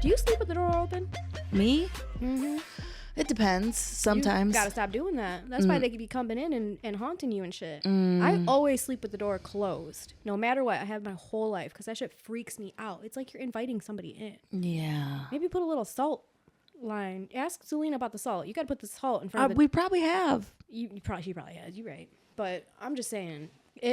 Do you sleep with the door open? Me? Mm-hmm. It depends. Sometimes. You gotta stop doing that. That's why they could be coming in and haunting you and shit. I always sleep with the door closed, no matter what. I have my whole life because that shit freaks me out. It's like you're inviting somebody in. Yeah. Maybe put a little salt line. Ask Selena about the salt. You gotta put the salt in front of the... We probably have. She probably has. You're right. But I'm just saying,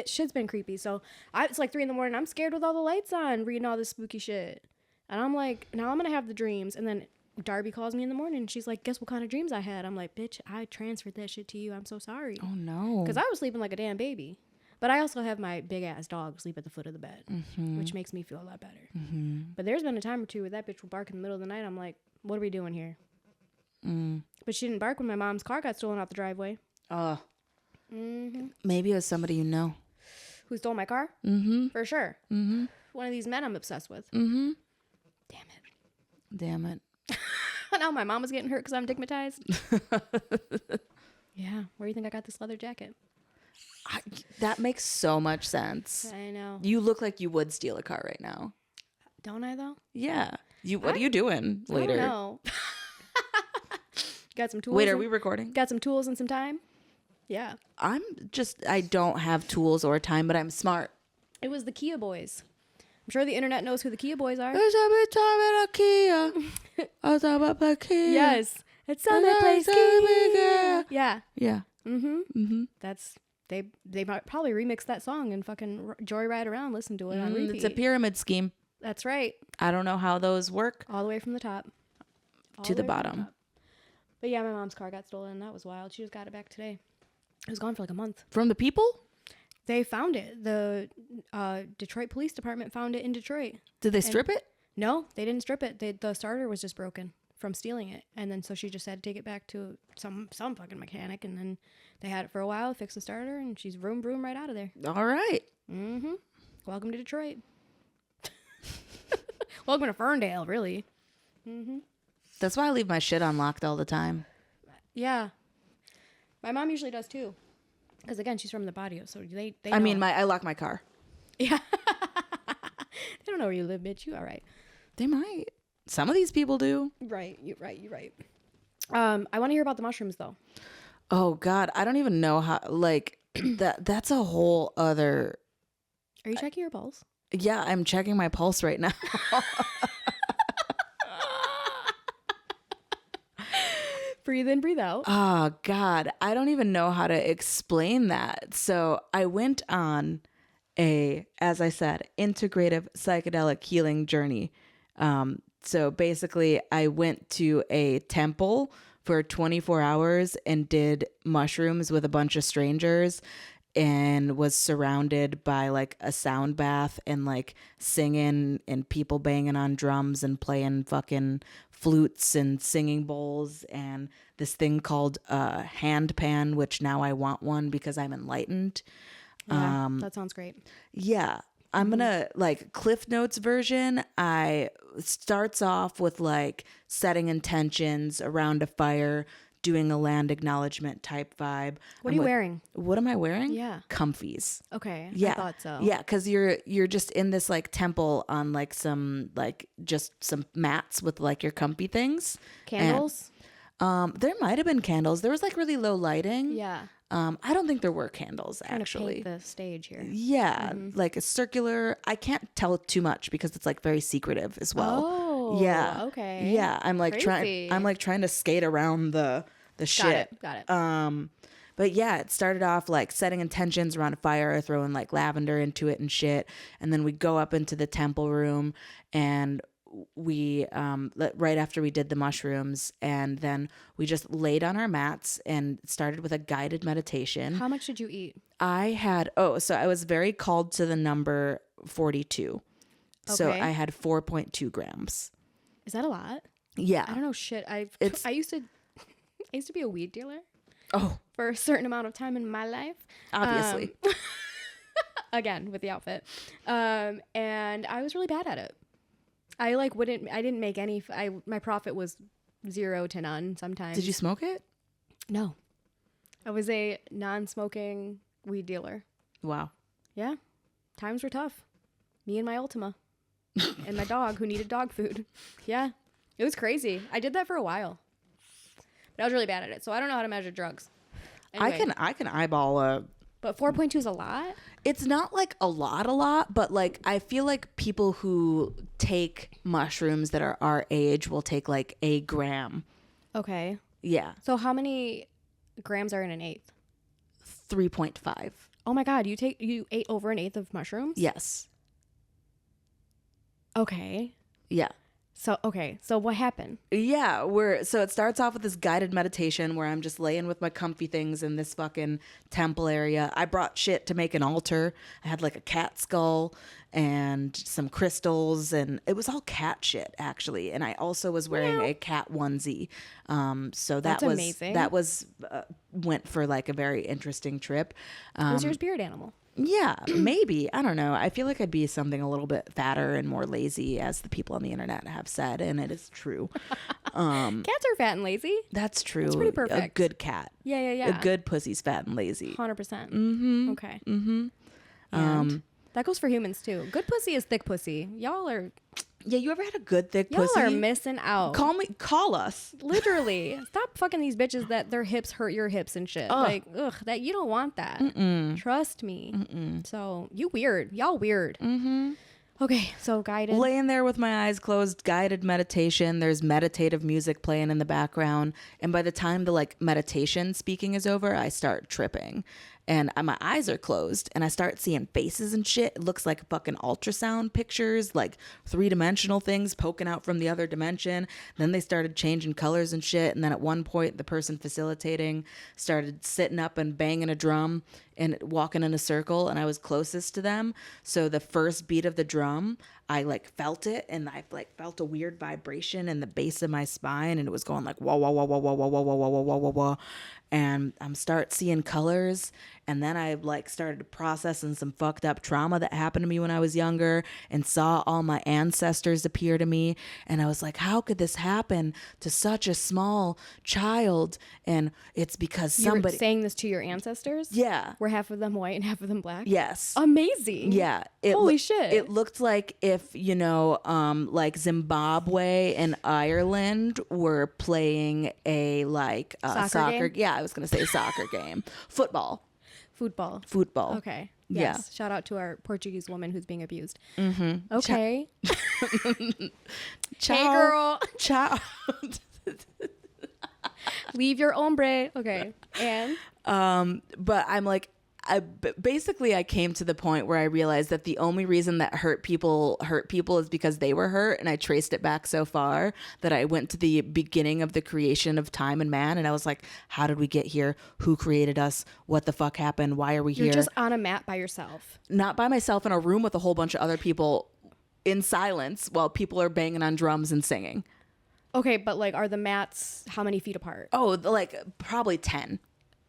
shit's been creepy. So it's like 3 a.m. I'm scared with all the lights on, reading all this spooky shit. And I'm like, now I'm gonna have the dreams, and then Darby calls me in the morning and she's like, guess what kind of dreams I had? I'm like, bitch, I transferred that shit to you. I'm so sorry. Oh no. Because I was sleeping like a damn baby. But I also have my big ass dog sleep at the foot of the bed, which makes me feel a lot better. But there's been a time or two where that bitch will bark in the middle of the night. I'm like, what are we doing here? But she didn't bark when my mom's car got stolen out the driveway. Maybe it was somebody you know. Who stole my car? For sure. One of these men I'm obsessed with. Damn it. Now my mom was getting hurt because I'm stigmatized. Yeah. Where do you think I got this leather jacket? That makes so much sense. I know. You look like you would steal a car right now. Don't I, though? Yeah. What are you doing later? I don't know. Got some tools. Wait, are we recording? Got some tools and some time? Yeah. I don't have tools or time, but I'm smart. It was the Kia boys. I'm sure the internet knows who the Kia boys are. Yes. It's on that place. Yeah. Yeah. They might probably remix that song and fucking joyride around, listen to it on repeat. It's a pyramid scheme. That's right. I don't know how those work. All the way from the top. To the bottom. But yeah, my mom's car got stolen and that was wild. She just got it back today. It was gone for like a month. From the people? They found it. The Detroit Police Department found it in Detroit. Did they strip it? No, they didn't strip it. The starter was just broken from stealing it. And then so she just had to take it back to some fucking mechanic. And then they had it for a while, fixed the starter, and she's vroom right out of there. All right. Welcome to Detroit. Welcome to Ferndale, really. That's why I leave my shit unlocked all the time. Yeah. My mom usually does too. Because again, she's from the barrio, so they know. I mean, I lock my car. Yeah. They don't know where you live, bitch. You all right. They might. Some of these people do. Right. You're right. I want to hear about the mushrooms, though. Oh, God. I don't even know how, like, that's a whole other... Are you checking your pulse? Yeah, I'm checking my pulse right now. Breathe in, breathe out. Oh, God. I don't even know how to explain that. So I went on as I said, integrative psychedelic healing journey. So basically, I went to a temple for 24 hours and did mushrooms with a bunch of strangers and was surrounded by like a sound bath and like singing and people banging on drums and playing fucking flutes and singing bowls and this thing called a hand pan, which now I want one because I'm enlightened. Yeah, that sounds great. Yeah. I'm gonna like Cliff Notes version. I starts off with like setting intentions around a fire, doing a land acknowledgement type vibe. What are you wearing? What am I wearing? Yeah. Comfies. Okay. Yeah. I thought so. Yeah, because you're just in this like temple on like some like just some mats with like your comfy things. Candles? And, there might have been candles. There was like really low lighting. Yeah. I don't think there were candles Trying actually. to paint the stage here. Yeah, like a circular. I can't tell too much because it's like very secretive as well. Oh, yeah. Okay. Yeah, I'm like trying to skate around the shit. Got it. But yeah, it started off like setting intentions around a fire, throwing like lavender into it and shit, and then we go up into the temple room and we right after we did the mushrooms, and then we just laid on our mats and started with a guided meditation. How much did you eat? So I was very called to the number 42. Okay. So I had 4.2 grams. Is that a lot? Yeah. I don't know shit. I used to be a weed dealer. Oh. For a certain amount of time in my life. Obviously. Again, with the outfit. And I was really bad at it. I didn't make any, my profit was 0 to none sometimes. Did you smoke it? No. I was a non-smoking weed dealer. Wow. Yeah. Times were tough. Me and my Ultima. And my dog who needed dog food. Yeah. It was crazy. I did that for a while. But I was really bad at it, so I don't know how to measure drugs. Anyway, I can eyeball a. but 4.2 is a lot? It's not like a lot, but like I feel like people who take mushrooms that are our age will take like a gram. Okay. Yeah. So how many grams are in an eighth? 3.5. Oh my God, you ate over an eighth of mushrooms? Yes. Okay. Yeah. So what happened? Yeah, so it starts off with this guided meditation where I'm just laying with my comfy things in this fucking temple area. I brought shit to make an altar. I had like a cat skull and some crystals, and it was all cat shit actually. And I also was wearing a cat onesie. So That's amazing. That was went for like a very interesting trip. Who's your spirit animal? Yeah, maybe. I don't know. I feel like I'd be something a little bit fatter and more lazy, as the people on the internet have said, and it is true. Cats are fat and lazy. That's true. That's pretty perfect. A good cat. Yeah. A good pussy's fat and lazy. 100%. Mm-hmm. Okay. Mm-hmm. And that goes for humans too. Good pussy is thick pussy. Y'all are Yeah, you ever had a good thick pussy? Y'all are missing out. Call us. Literally. Stop fucking these bitches that their hips hurt your hips and shit. Like, that you don't want that. Mm-mm. Trust me. Mm-mm. So you weird. Y'all weird. Mm-hmm. Okay, so guided. Laying there with my eyes closed, guided meditation. There's meditative music playing in the background. And by the time the like meditation speaking is over, I start tripping. And my eyes are closed and I start seeing faces and shit. It looks like fucking ultrasound pictures, like 3-dimensional things poking out from the other dimension. Then they started changing colors and shit. And then at one point, the person facilitating started sitting up and banging a drum and walking in a circle. And I was closest to them. So the first beat of the drum, I like felt it, and I like felt a weird vibration in the base of my spine, and it was going like whoa, whoa, whoa, whoa, whoa, whoa, whoa, whoa, whoa, whoa, whoa, whoa. And I'm start seeing colors, and then I like started processing some fucked up trauma that happened to me when I was younger, and saw all my ancestors appear to me, and I was like, how could this happen to such a small child? And it's because somebody You're saying this to your ancestors? Yeah. Were half of them white and half of them black? Yes. Amazing. Yeah. Holy shit. It looked like if, you know, like Zimbabwe and Ireland were playing a like soccer. game? Yeah, I was going to say soccer game. Football. Okay. Yes. Yeah. Shout out to our Portuguese woman who's being abused. Mm-hmm. Okay. Ciao. Hey, girl. Ciao. Leave your hombre. Okay. And? But I'm like, basically I came to the point where I realized that the only reason that hurt people is because they were hurt, and I traced it back so far that I went to the beginning of the creation of time and man, and I was like, how did we get here? Who created us? What the fuck happened? Why are we here? You're just on a mat by yourself. Not by myself, in a room with a whole bunch of other people in silence while people are banging on drums and singing. Okay, but like, are the mats how many feet apart? Oh, like probably 10.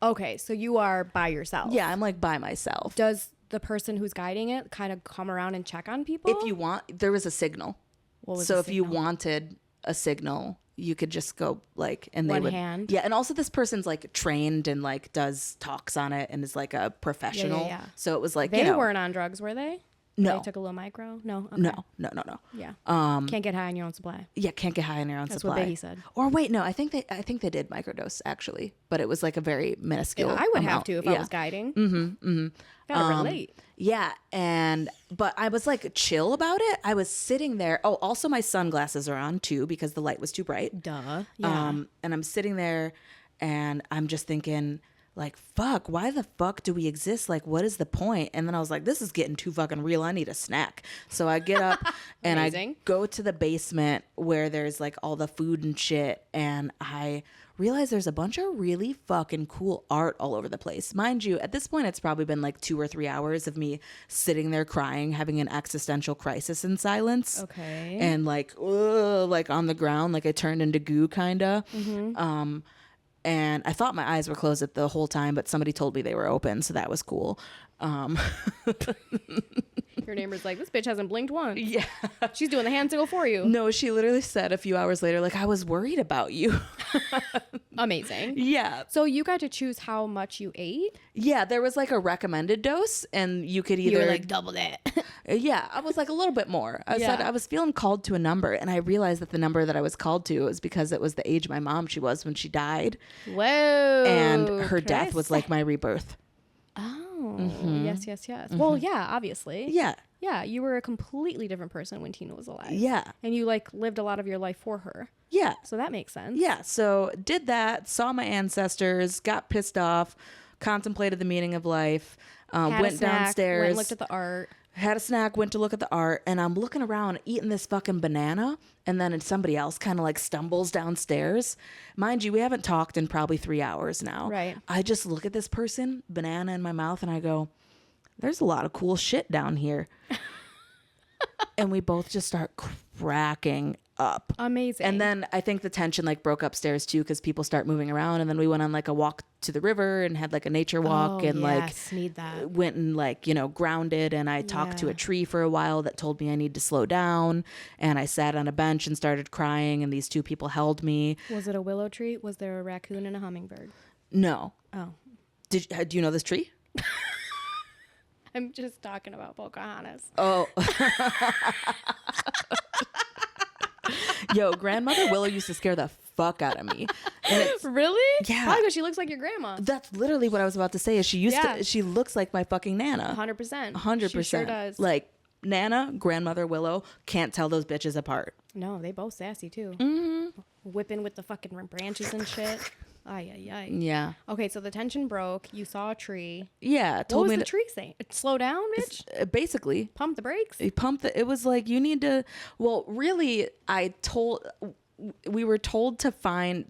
Okay, so you are by yourself. Yeah, I'm like by myself. Does the person who's guiding it kind of come around and check on people? If you want, there was a signal. What was so the if you signal? wanted a signal, you could just go like, and they One would. hand? Yeah, and also this person's like trained and like does talks on it and is like a professional. Yeah. So it was like, They you know, weren't on drugs, were they? No. They took a little micro? No? Okay. No. Yeah. Can't get high on your own supply. Yeah, can't get high on your own That's supply. what Becky said. Or wait, no, I think they did microdose actually, but it was like a very minuscule. I would have amount. to if I was guiding. Gotta relate. Yeah, but I was like chill about it. I was sitting there. Oh, also my sunglasses are on too because the light was too bright. Duh. Yeah. And I'm sitting there and I'm just thinking like, fuck, why the fuck do we exist? Like, what is the point? And then I was like, this is getting too fucking real. I need a snack. So I get up and I go to the basement where there's like all the food and shit. And I realize there's a bunch of really fucking cool art all over the place. Mind you, at this point, it's probably been like 2 or 3 hours of me sitting there crying, having an existential crisis in silence. Okay. And like, like on the ground, like I turned into goo kind of. Mm-hmm. And I thought my eyes were closed the whole time, but somebody told me they were open, so that was cool. Your neighbor's like, this bitch hasn't blinked once. Yeah. She's doing the hand signal for you. No, she literally said a few hours later, like, I was worried about you. Amazing. Yeah. So you got to choose how much you ate? Yeah, there was like a recommended dose, and you could You either were like double that. yeah, I was like a little bit more. I said Yeah. I was feeling called to a number, and I realized that the number that I was called to was because it was the age my mom she was when she died, Whoa. and her Can I death was say- like my rebirth. Oh, yes, yes, yes. Well, yeah, obviously. Yeah. Yeah, you were a completely different person when Tina was alive. Yeah. And you like lived a lot of your life for her. Yeah. So that makes sense. Yeah. So did that, saw my ancestors, got pissed off, contemplated the meaning of life, Had a went snack, downstairs, went and looked at the art. had a snack, went to look at the art, and I'm looking around eating this fucking banana, and then somebody else kind of like stumbles downstairs. Mind you, we haven't talked in probably 3 hours now. Right. I just look at this person, banana in my mouth, and I go, there's a lot of cool shit down here. And we both just start cracking up. Amazing. And then I think the tension like broke upstairs too, because people start moving around, and then we went on like a walk to the river and had like a nature walk, and yes, need that. went and like, you know, grounded, and I talked to Yeah. a tree for a while that told me I need to slow down, and I sat on a bench and started crying, and these two people held me. Was it a willow tree? Was there a raccoon and a hummingbird? No. Oh. Do you know this tree? I'm just talking about Pocahontas. Oh. Yo, grandmother Willow used to scare the fuck out of me. And it's, Really? Yeah. Probably because she looks like your grandma. that's literally what I was about to say. Is she used Yeah. to? She looks like my fucking Nana. 100%. 100%. She sure does. Like Nana, grandmother Willow, can't tell those bitches apart. No, they both sassy too. Mm-hmm. Whipping with the fucking branches and shit. Ay, ay, ay. Yeah. Okay, so the tension broke. You saw a tree. Yeah. What Told was me the to tree saying? Slow down, bitch. basically Pump the brakes. it was like, you need to, well, really, we were told to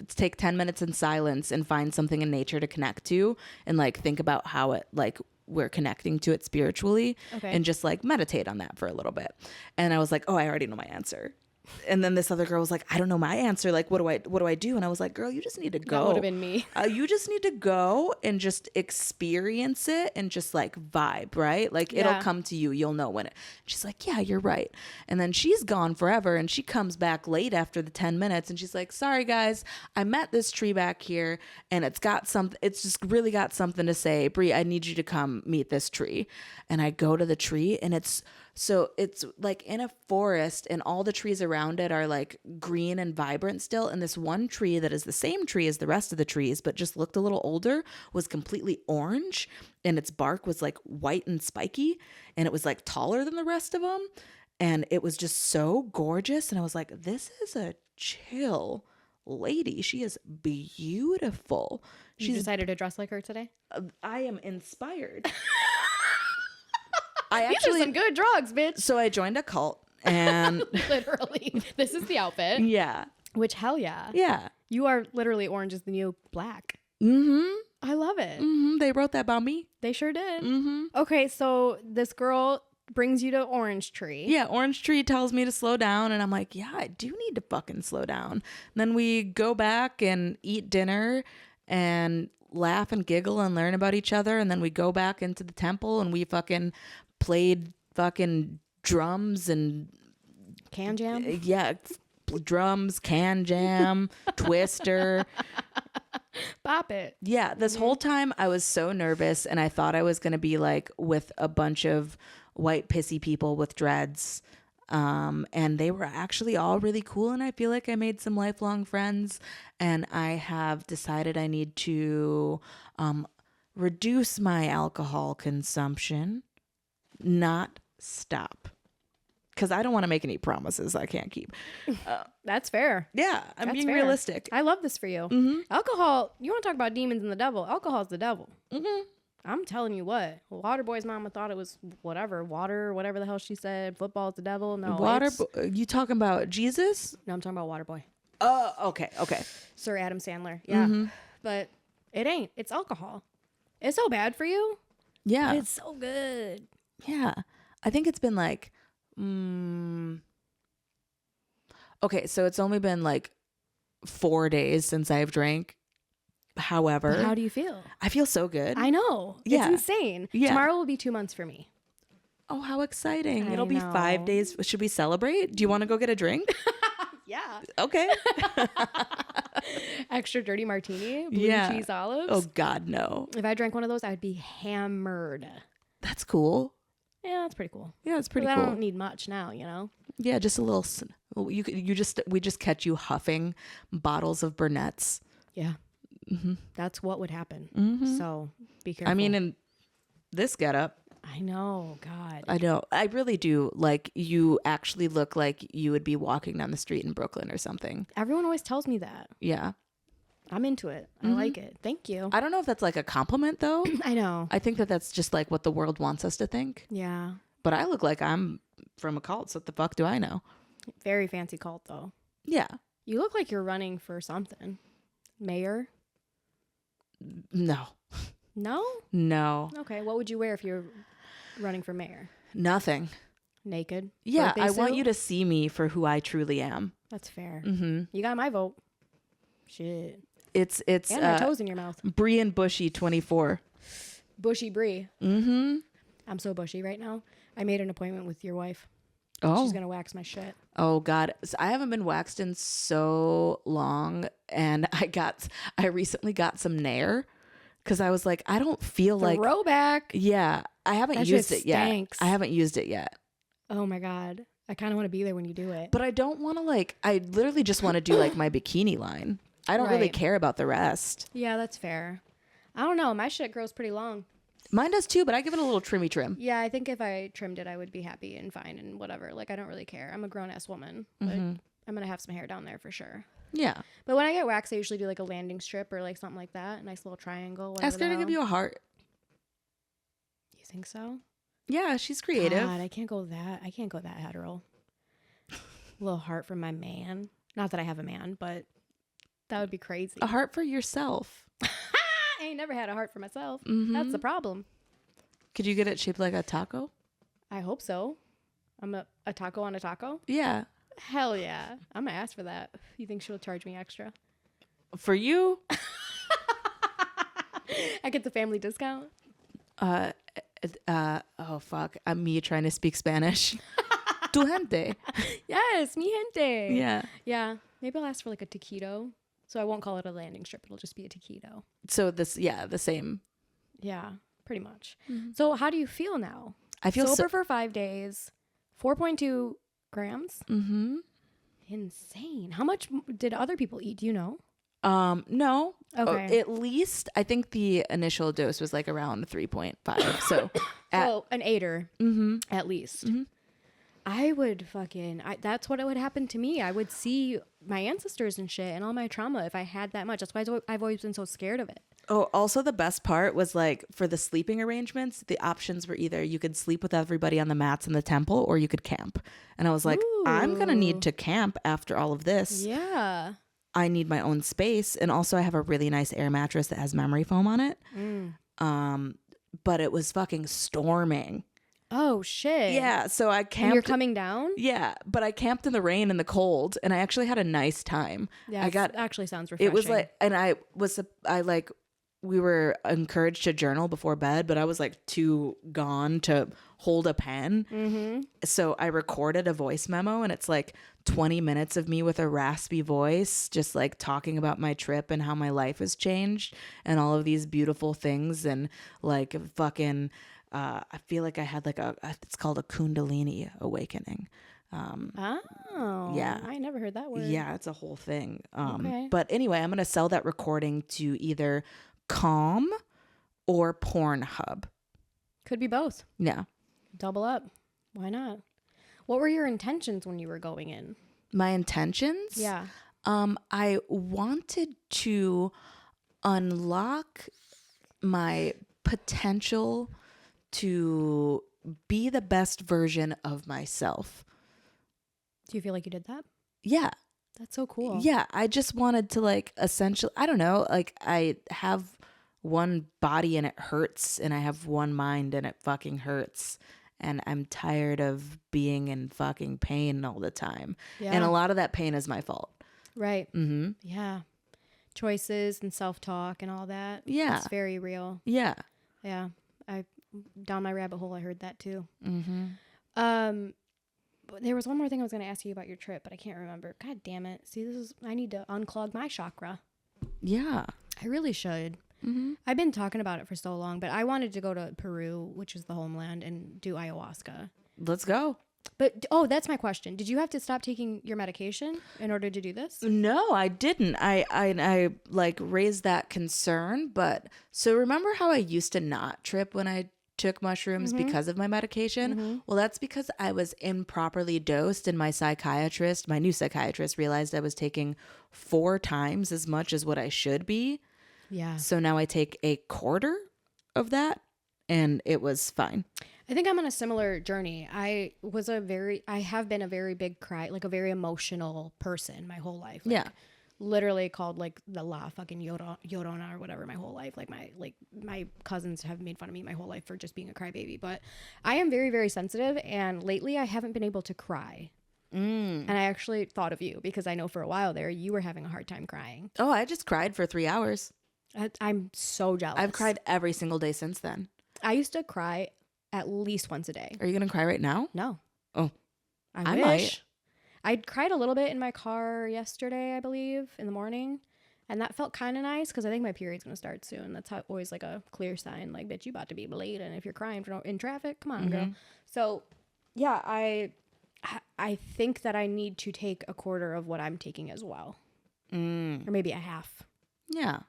take 10 minutes in silence and find something in nature to connect to, and like think about how it like we're connecting to it spiritually, Okay. and just like meditate on that for a little bit. And I was like, oh, I already know my answer. And then this other girl was like, I don't know my answer. Like, what do I do? And I was like, girl, you just need to go. That would have been me. You just need to go and just experience it and just like vibe, right? Like it'll Yeah. come to you. You'll know when it. She's like, yeah, you're right. And then she's gone forever, and she comes back late after the 10 minutes, and she's like, sorry guys, I met this tree back here, and it's just really got something to say. Bree, I need you to come meet this tree. And I go to the tree, and it's like in a forest, and all the trees around it are like green and vibrant still. And this one tree that is the same tree as the rest of the trees, but just looked a little older, was completely orange, and its bark was like white and spiky, and it was like taller than the rest of them. And it was just so gorgeous. And I was like, this is a chill lady. She is beautiful. You decided to dress like her today? I am inspired. These are some good drugs, bitch. So I joined a cult, and Literally. This is the outfit. yeah. Which, hell yeah. Yeah. You are literally orange is the new black. Mm-hmm. I love it. Mm-hmm. They wrote that about me. They sure did. Mm-hmm. Okay, so this girl brings you to Orange Tree. Yeah, Orange Tree tells me to slow down, and I'm like, yeah, I do need to fucking slow down. And then we go back and eat dinner and laugh and giggle and learn about each other, and then we go back into the temple, and we fucking played fucking drums and Can jam? yeah, drums, can jam, twister. Bop it. Yeah, this whole time I was so nervous, and I thought I was going to be like with a bunch of white pissy people with dreads. And they were actually all really cool, and I feel like I made some lifelong friends, and I have decided I need to reduce my alcohol consumption, not stop. Because I don't want to make any promises I can't keep. That's fair. Yeah, I'm That's being fair. realistic. I love this for you. Mm-hmm. Alcohol, you want to talk about demons and the devil? Alcohol's the devil. Mm-hmm. I'm telling you what. Waterboy's mama thought it was whatever. Water, whatever the hell she said. Football's the devil. No. You talking about Jesus? No, I'm talking about Waterboy. Oh, okay. Sir Adam Sandler. Yeah. Mm-hmm. But it ain't. It's alcohol. It's so bad for you. Yeah. But it's so good. Yeah. I think it's been like, okay, so it's only been like 4 days since I've drank. However, But how do you feel? I feel so good. I know. Yeah. It's insane. Yeah. Tomorrow will be 2 months for me. Oh, how exciting. I It'll be 5 know. days. Should we celebrate? Do you want to go get a drink? Yeah. Okay. Extra dirty martini, blue Yeah. cheese olives. Oh God, no. If I drank one of those, I would be hammered. That's cool. Yeah, that's pretty cool. Yeah, it's pretty I cool. don't need much now, you know. Yeah, just a little. We just catch you huffing bottles of Burnett's. Yeah, that's what would happen. So be careful. I mean, in this getup, I know, God. I know. I really do. Like, you actually look like you would be walking down the street in Brooklyn or something. Everyone always tells me that. Yeah. I'm into it. I like it. Thank you. I don't know if that's like a compliment, though. I know. I think that that's just like what the world wants us to think. Yeah. But I look like I'm from a cult, so what the fuck do I know? Very fancy cult, though. Yeah. You look like you're running for something. Mayor? No. No? No. Okay. What would you wear if you're running for mayor? Nothing. Naked? Yeah, Birthday I want suit? you to see me for who I truly am. That's fair. Mm-hmm. You got my vote. Shit. It's And my toes in your mouth. Brie and Bushy 24. Bushy Brie. Mm-hmm. I'm so bushy right now. I made an appointment with your wife. Oh. She's going to wax my shit. Oh God. So I haven't been waxed in so long, and I recently got some Nair because I was like, I don't feel like Throwback. Yeah, I haven't That used shit it yet. stinks. I haven't used it yet. Oh my God. I kind of want to be there when you do it. But I don't want to I literally just want to do like my bikini line. I don't really Right. care about the rest. Yeah, that's fair. I don't know. My shit grows pretty long. Mine does too, but I give it a little trimmy trim. Yeah, I think if I trimmed it, I would be happy and fine and whatever. Like, I don't really care. I'm a grown ass woman. But I'm going to have some hair down there for sure. Yeah. But when I get waxed, I usually do like a landing strip or like something like that. A nice little triangle. Ask her to give you a heart. You think so? Yeah, she's creative. God, I can't go that hetero. A little heart from my man. Not that I have a man, but that would be crazy. A heart for yourself. I ain't never had a heart for myself. That's the problem. Could you get it shaped like a taco? I hope so. I'm a taco on a taco? Yeah. Hell yeah. I'm going to ask for that. You think she'll charge me extra? For you? I get the family discount? Oh fuck. I'm me trying to speak Spanish. Tu gente. Yes, mi gente. Yeah. Yeah. Maybe I'll ask for like a taquito. So I won't call it a landing strip. It'll just be a taquito. So the same. Yeah, pretty much. So how do you feel now? I feel sober for 5 days, 4.2 grams. Mm-hmm. Insane. How much did other people eat? Do you know? No. Okay. At least I think the initial dose was like around 3.5. So So an 8er at least. I would that's what would happen to me. I would see my ancestors and shit and all my trauma if I had that much. That's why I've always been so scared of it. Oh, also the best part was like for the sleeping arrangements, the options were either you could sleep with everybody on the mats in the temple or you could camp. And I was like, I'm going to need to camp after all of this. Yeah. I need my own space. And also I have a really nice air mattress that has memory foam on it. But it was fucking storming. Oh, shit. Yeah. So I camped. And you're coming down? Yeah. But I camped in the rain and the cold and I actually had a nice time. Yeah. Actually sounds refreshing. It was like, and we were encouraged to journal before bed, but I was like too gone to hold a pen. So I recorded a voice memo and it's like 20 minutes of me with a raspy voice, just like talking about my trip and how my life has changed and all of these beautiful things. And like fucking, I feel like I had like it's called a Kundalini awakening. Yeah. I never heard that word. Yeah, it's a whole thing. Okay. But anyway, I'm going to sell that recording to either Calm or Pornhub. Could be both. Yeah. Double up. Why not? What were your intentions when you were going in? My intentions? Yeah. I wanted to unlock my potential to be the best version of myself. Do you feel like you did that? Yeah. That's so cool. Yeah. I just wanted to like essentially, I don't know, like I have one body and it hurts and I have one mind and it fucking hurts. And I'm tired of being in fucking pain all the time. Yeah. And a lot of that pain is my fault. Right. Mm-hmm. Yeah. Choices and self-talk and all that. Yeah. It's very real. Yeah. Yeah. Down my rabbit hole, I heard that too. Mm-hmm. there was one more thing I was going to ask you about your trip, but I can't remember. God damn it. See, I need to unclog my chakra. Yeah. I really should. Mm-hmm. I've been talking about it for so long, but I wanted to go to Peru, which is the homeland, and do ayahuasca. Let's go. But, that's my question. Did you have to stop taking your medication in order to do this? No, I didn't. I like raised that concern, but so remember how I used to not trip when I took mushrooms because of my medication? Well, that's because I was improperly dosed, and my new psychiatrist realized I was taking 4 times as much as what I should be. Yeah. So now I take a quarter of that, and it was fine. I think I'm on a similar journey. I have been a very big a very emotional person my whole life. Like, yeah. Literally called like the La fucking Llorona or whatever my whole life. Like my cousins have made fun of me my whole life for just being a crybaby. But I am very, very sensitive, and lately I haven't been able to cry. And I actually thought of you because I know for a while there you were having a hard time crying. Oh, I just cried for 3 hours. I'm so jealous. I've cried every single day since then. I used to cry at least once a day. Are you going to cry right now? No. Oh. I wish. Might. I cried a little bit in my car yesterday, I believe, in the morning. And that felt kind of nice because I think my period's going to start soon. That's always like a clear sign, like, bitch, you about to be late. And if you're crying in traffic, come on, girl. So, yeah, I think that I need to take a quarter of what I'm taking as well. Or maybe a half. Yeah.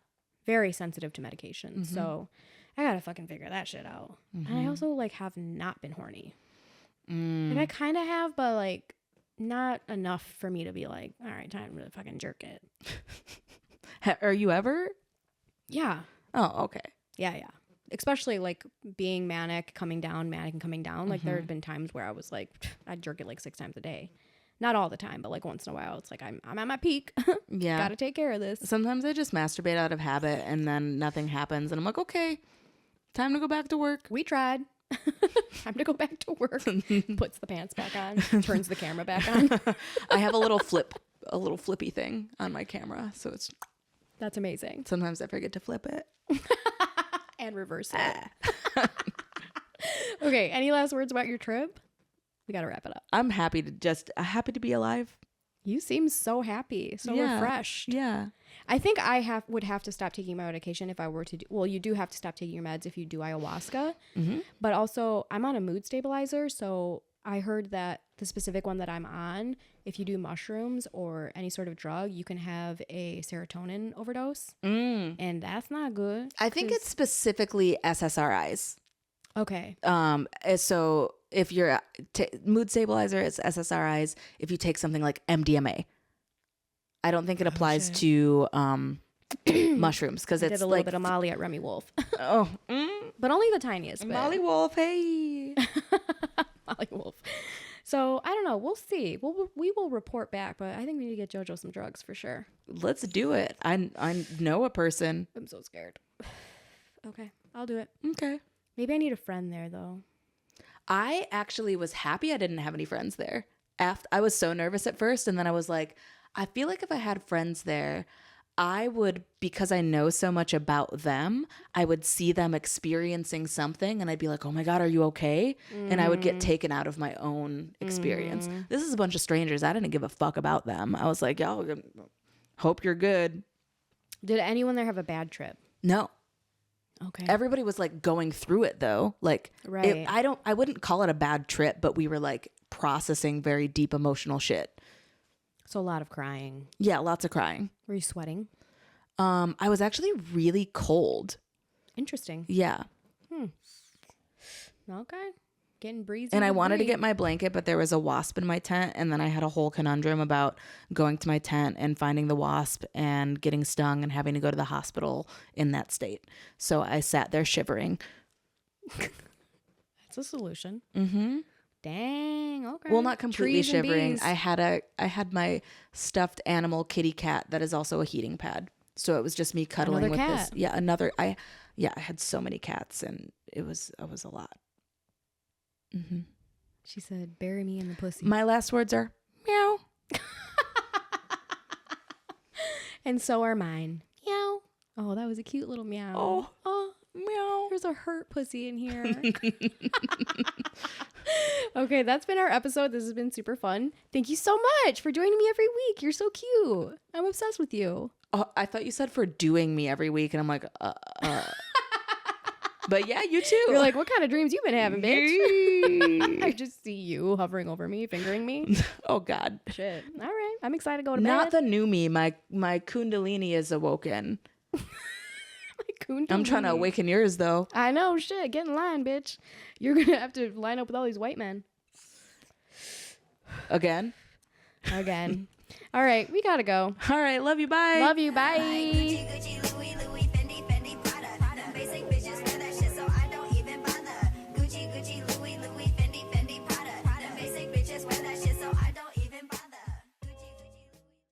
Very sensitive to medication. So I got to fucking figure that shit out. And I also, like, have not been horny. Like, I kind of have, but, like, not enough for me to be like, all right, time to fucking jerk it. Are you ever? Yeah. Oh, okay. Yeah. Especially like being manic and coming down. Like there have been times where I was like, I'd jerk it like 6 times a day. Not all the time, but like once in a while, it's like I'm at my peak. Yeah. Got to take care of this. Sometimes I just masturbate out of habit and then nothing happens. And I'm like, okay, time to go back to work. We tried. Time to go back to work. Puts the pants back on. Turns the camera back on. I have a little flippy thing on my camera. So that's amazing. Sometimes I forget to flip it. And reverse it. Okay. Any last words about your trip? We got to wrap it up. I'm happy to be alive. You seem so happy, so refreshed. Yeah. I think would have to stop taking my medication if I were to you do have to stop taking your meds if you do ayahuasca. But also I'm on a mood stabilizer. So I heard that the specific one that I'm on, if you do mushrooms or any sort of drug, you can have a serotonin overdose. And that's not good. I think it's specifically SSRIs. Okay. So if you're mood stabilizer, it's SSRIs. If you take something like MDMA, I don't think it applies to mushrooms because it's did a little bit of Molly at Remy Wolf. But only the tiniest bit. Molly Wolf, hey. Molly Wolf. So I don't know. We'll see. We will report back, but I think we need to get JoJo some drugs for sure. Let's do it. I know a person. I'm so scared. Okay, I'll do it. Okay. Maybe I need a friend there though. I actually was happy I didn't have any friends there. I was so nervous at first, and then I was like, I feel like if I had friends there, I would, because I know so much about them, I would see them experiencing something and I'd be like, oh my God, are you okay? And I would get taken out of my own experience. This is a bunch of strangers. I didn't give a fuck about them. I was like, y'all, hope you're good. Did anyone there have a bad trip? No. Okay. Everybody was like going through it though. Like, right. I wouldn't call it a bad trip, but we were like processing very deep emotional shit. So a lot of crying. Yeah, lots of crying. Were you sweating? I was actually really cold. Interesting. Yeah. Okay. Getting breezy. And I wanted to get my blanket, but there was a wasp in my tent. And then I had a whole conundrum about going to my tent and finding the wasp and getting stung and having to go to the hospital in that state. So I sat there shivering. That's a solution. Mm-hmm. Dang. Okay. Well, not completely Trees and shivering. bees. I had my stuffed animal kitty cat that is also a heating pad. So it was just me cuddling Another with cat. this. Yeah, I had so many cats and it was a lot. Mm-hmm. She said, bury me in the pussy. My last words are meow. And so are mine. Meow. Oh, that was a cute little meow. Oh, meow. There's a hurt pussy in here. Okay, that's been our episode. This has been super fun. Thank you so much for joining me every week. You're so cute. I'm obsessed with you. Oh, I thought you said for doing me every week, and I'm like, But yeah, you too. You're like, what kind of dreams you been having, bitch? I just see you hovering over me, fingering me. Oh God. Shit. All right. I'm excited to go to Not bed. the new me. My kundalini is awoken. Kundalini. I'm trying to awaken yours though. I know. Shit. Get in line, bitch. You're going to have to line up with all these white men. Again. All right. We got to go. All right. Love you. Bye. Love you. Bye.